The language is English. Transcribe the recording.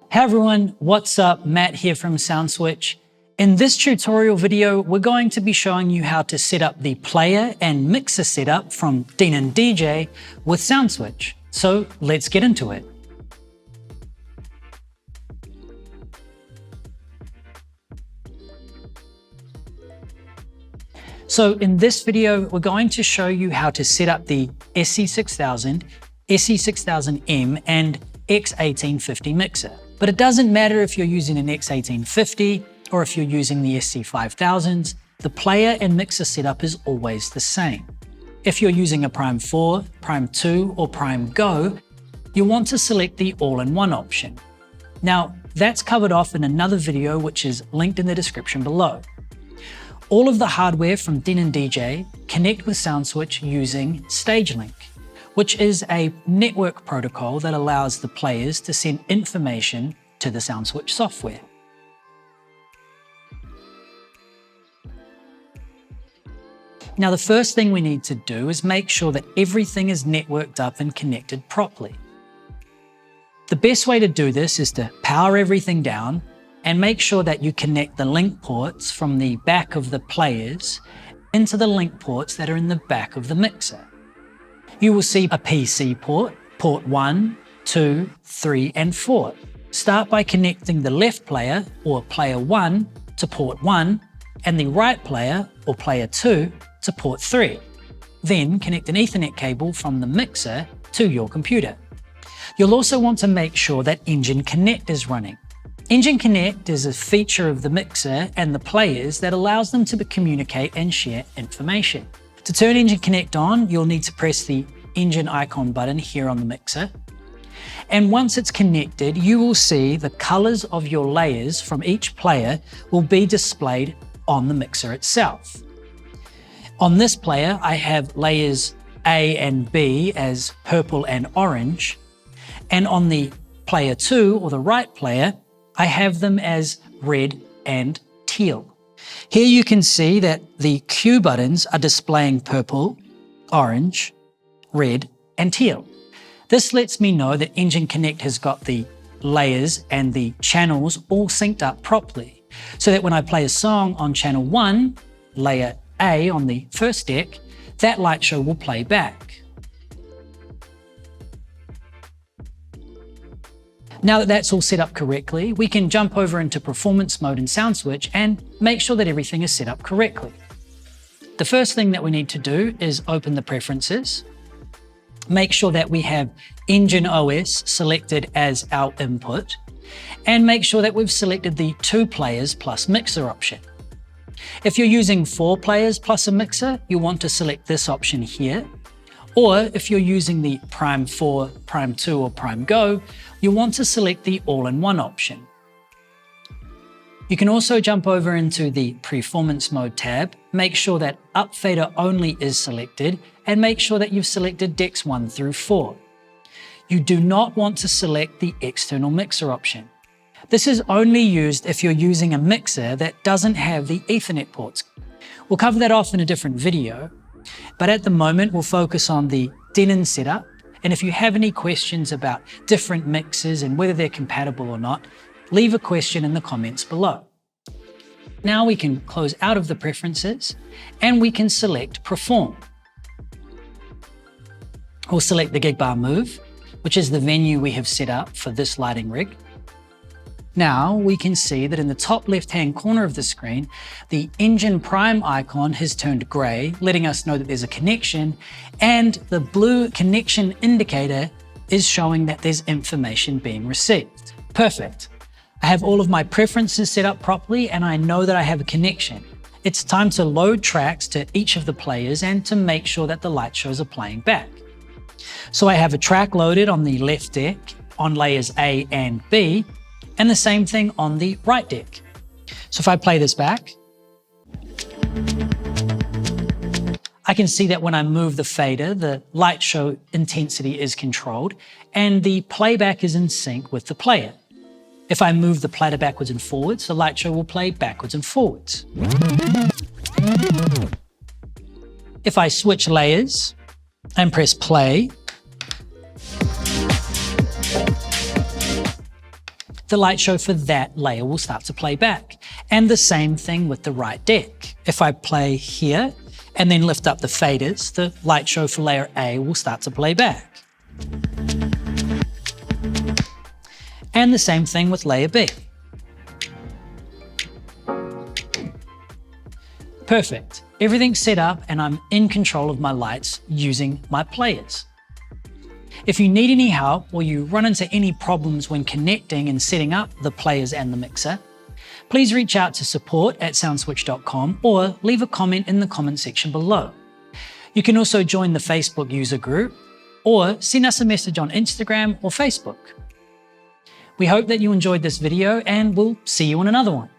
Hey everyone, what's up? Matt here from SoundSwitch. In this tutorial video, we're going to be showing you how to set up the player and mixer setup from Denon DJ with SoundSwitch. So let's get into it. So in this video, we're going to show you how to set up the SC6000, SC6000M, and X1850 mixer. But it doesn't matter if you're using an X1850 or if you're using the SC5000s, the player and mixer setup is always the same. If you're using a Prime 4, Prime 2, or Prime Go, you want to select the all-in-one option. Now, that's covered off in another video which is linked in the description below. All of the hardware from Denon DJ connect with SoundSwitch using StageLink, which is a network protocol that allows the players to send information to the SoundSwitch software. Now, the first thing we need to do is make sure that everything is networked up and connected properly. The best way to do this is to power everything down and make sure that you connect the link ports from the back of the players into the link ports that are in the back of the mixer. You will see a PC port, port 1, 2, 3, and 4. Start by connecting the left player, or player 1, to port 1, and the right player, or player 2, to port 3. Then connect an Ethernet cable from the mixer to your computer. You'll also want to make sure that Engine Connect is running. Engine Connect is a feature of the mixer and the players that allows them to communicate and share information. To turn Engine Connect on, you'll need to press the engine icon button here on the mixer. And once it's connected, you will see the colors of your layers from each player will be displayed on the mixer itself. On this player, I have layers A and B as purple and orange. And on the player 2, or the right player, I have them as red and teal. Here you can see that the Q buttons are displaying purple, orange, red, and teal. This lets me know that Engine Connect has got the layers and the channels all synced up properly, so that when I play a song on channel 1, layer A on the first deck, that light show will play back. Now that that's all set up correctly, we can jump over into performance mode in SoundSwitch and make sure that everything is set up correctly. The first thing that we need to do is open the preferences, make sure that we have Engine OS selected as our input, and make sure that we've selected the 2 players plus mixer option. If you're using 4 players plus a mixer, you want to select this option here. Or if you're using the Prime 4, Prime 2, or Prime Go, you want to select the all-in-one option. You can also jump over into the Performance Mode tab, make sure that Up Fader Only is selected, and make sure that you've selected decks 1 through 4. You do not want to select the external mixer option. This is only used if you're using a mixer that doesn't have the Ethernet ports. We'll cover that off in a different video. But at the moment, we'll focus on the Denon setup. And if you have any questions about different mixers and whether they're compatible or not, leave a question in the comments below. Now we can close out of the preferences and we can select Perform. We'll select the gig bar move, which is the venue we have set up for this lighting rig. Now we can see that in the top left-hand corner of the screen, the Engine Prime icon has turned gray, letting us know that there's a connection, and the blue connection indicator is showing that there's information being received. Perfect. I have all of my preferences set up properly and I know that I have a connection. It's time to load tracks to each of the players and to make sure that the light shows are playing back. So I have a track loaded on the left deck on layers A and B, and the same thing on the right deck. So if I play this back, I can see that when I move the fader, the light show intensity is controlled and the playback is in sync with the player. If I move the platter backwards and forwards, the light show will play backwards and forwards. If I switch layers and press play, the light show for that layer will start to play back. And the same thing with the right deck. If I play here and then lift up the faders, the light show for layer A will start to play back. And the same thing with layer B. Perfect. Everything's set up and I'm in control of my lights using my players. If you need any help or you run into any problems when connecting and setting up the players and the mixer, please reach out to support@soundswitch.com or leave a comment in the comment section below. You can also join the Facebook user group or send us a message on Instagram or Facebook. We hope that you enjoyed this video and we'll see you on another one.